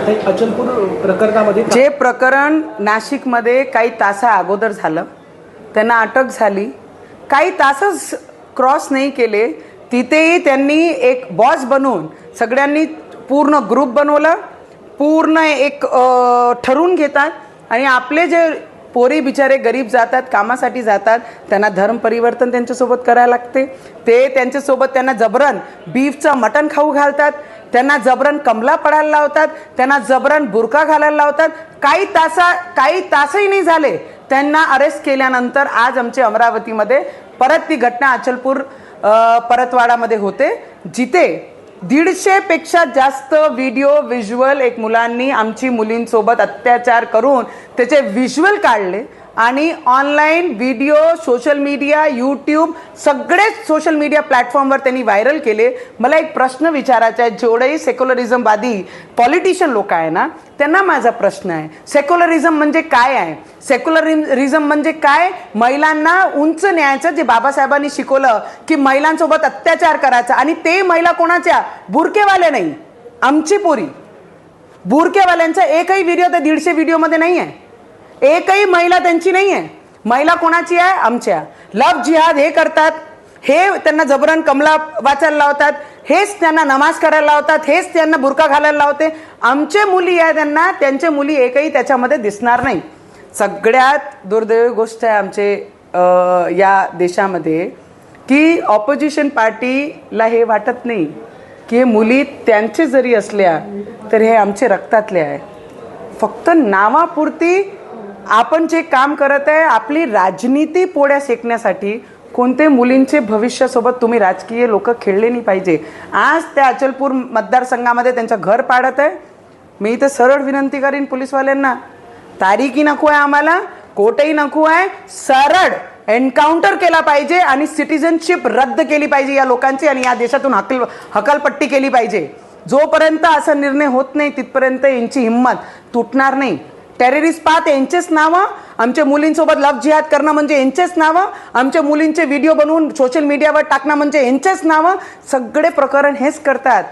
अचलपूर प्रकरणामध्ये जे प्रकरण नाशिकमध्ये काही तासा अगोदर झालं, त्यांना अटक झाली, काही तासच क्रॉस नाही केले, तिथेही त्यांनी एक बॉस बनवून सगळ्यांनी पूर्ण ग्रुप बनवलं, पूर्ण एक ठरवून घेतात आणि आपले जे पोरी बिचारे गरीब जातात, कामासाठी जातात, त्यांना धर्म परिवर्तन त्यांच्यासोबत करायला लागते. ते त्यांच्यासोबत त्यांना जबरन बीफचं मटण खाऊ घालतात, त्यांना जबरन कमला पडायला लावतात, त्यांना जबरन बुरका घालायला लावतात. काही तासही नाही झाले त्यांना अरेस्ट केल्यानंतर आज आमच्या अमरावतीमध्ये परत ती घटना अचलपूर परतवाडामध्ये होते, जिथे 150 पेक्षा जास्त व्हिज्युअल एक मुलांनी आमची मुलींसोबत अत्याचार करून त्याचे व्हिज्युअल काढले आणि online video, social media, YouTube सगळेच सोशल मीडिया प्लॅटफॉर्मवर त्यांनी व्हायरल केले. मला एक प्रश्न विचारायचा आहे, जेवढेही सेक्युलरिझमवादी पॉलिटिशियन लोक आहे ना, त्यांना माझा प्रश्न आहे, सेक्युलरिझम म्हणजे काय आहे? सेक्युलरिझम म्हणजे काय? महिलांना उंच न्यायाचं, जे बाबासाहेबांनी शिकवलं की महिलांसोबत अत्याचार करायचा, आणि ते महिला कोणाच्या? बुरकेवाले नाही, आमची पोरी. बुरकेवाल्यांचा एकही व्हिडिओ त्या 150 व्हिडिओमध्ये नाही आहे, एकही महिला त्यांची नाही आहे. महिला कोणाची आहे? आमच्या. लव जिहाद हे करतात, हे त्यांना जबरन कमला वाचायला लावतात, हेच त्यांना नमाज करायला लावतात, हेच त्यांना बुरका घालायला लावते. आमचे मुली आहे त्यांना, त्यांचे मुली एकही त्याच्यामध्ये दिसणार नाही. सगळ्यात दुर्दैवी गोष्ट आहे आमचे या देशामध्ये की ऑपोजिशन पार्टीला हे वाटत नाही की हे मुली त्यांचे जरी असल्या तर हे आमचे रक्तातले आहे. फक्त नावापुरती आपण जे काम करत आहे, आपली राजनीती पोळ्या शेकण्यासाठी कोणते मुलींचे भविष्यासोबत तुम्ही राजकीय लोक खेळले नाही पाहिजे. आज त्या अचलपूर मतदारसंघामध्ये त्यांचं घर पाडत आहे. मी इथं सरळ विनंती करीन पोलीसवाल्यांना, तारीखही नको आहे आम्हाला, कोर्टही नको आहे, सरळ एन्काउंटर केला पाहिजे आणि सिटिझनशिप रद्द केली पाहिजे या लोकांची, आणि या देशातून हकलपट्टी केली पाहिजे. जोपर्यंत असा निर्णय होत नाही तिथपर्यंत यांची हिंमत तुटणार नाही. टेररिस्ट पाहत यांचेच नावं, आमच्या मुलींसोबत लव जिहाद करणं म्हणजे यांचेच नावं, आमच्या मुलींचे व्हिडिओ बनवून सोशल मीडियावर टाकणं म्हणजे यांचेच नावं, सगळे प्रकरण हेच करतात.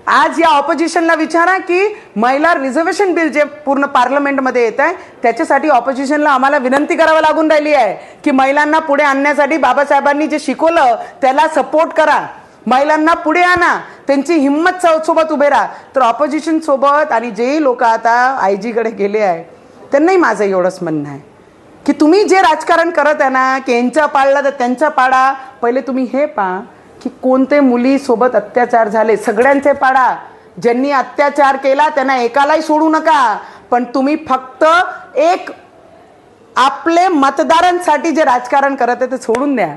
आज या ऑपोजिशनला विचारा की महिला रिझर्वेशन बिल जे पूर्ण पार्लमेंटमध्ये येत आहे त्याच्यासाठी ऑपोजिशनला आम्हाला विनंती करावी लागून राहिली आहे की महिलांना पुढे आणण्यासाठी बाबासाहेबांनी जे शिकवलं त्याला सपोर्ट करा, महिलांना पुढे आणा, त्यांची हिंमत सोबत उभे राहा. तर ऑपोजिशन सोबत आणि जेही लोक आता आयजीकडे गेले आहे त्यांनाही माझं एवढंच म्हणणं आहे की तुम्ही जे राजकारण करत आहे ना, की यांचा पाळला तर त्यांचा पाडा, पहिले तुम्ही हे पहा की कोणते मुलीसोबत अत्याचार झाले, सगळ्यांचे पाडा. ज्यांनी अत्याचार केला त्यांना एकालाही सोडू नका, पण तुम्ही फक्त एक आपले मतदारांसाठी जे राजकारण करत आहे ते सोडून द्या.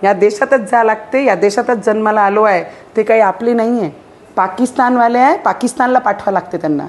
या देशातच जा लागते, या देशातच जन्माला आलो आहे, ते काही आपले नाही आहे, पाकिस्तानवाले आहे, पाकिस्तानला पाठवा लागते त्यांना.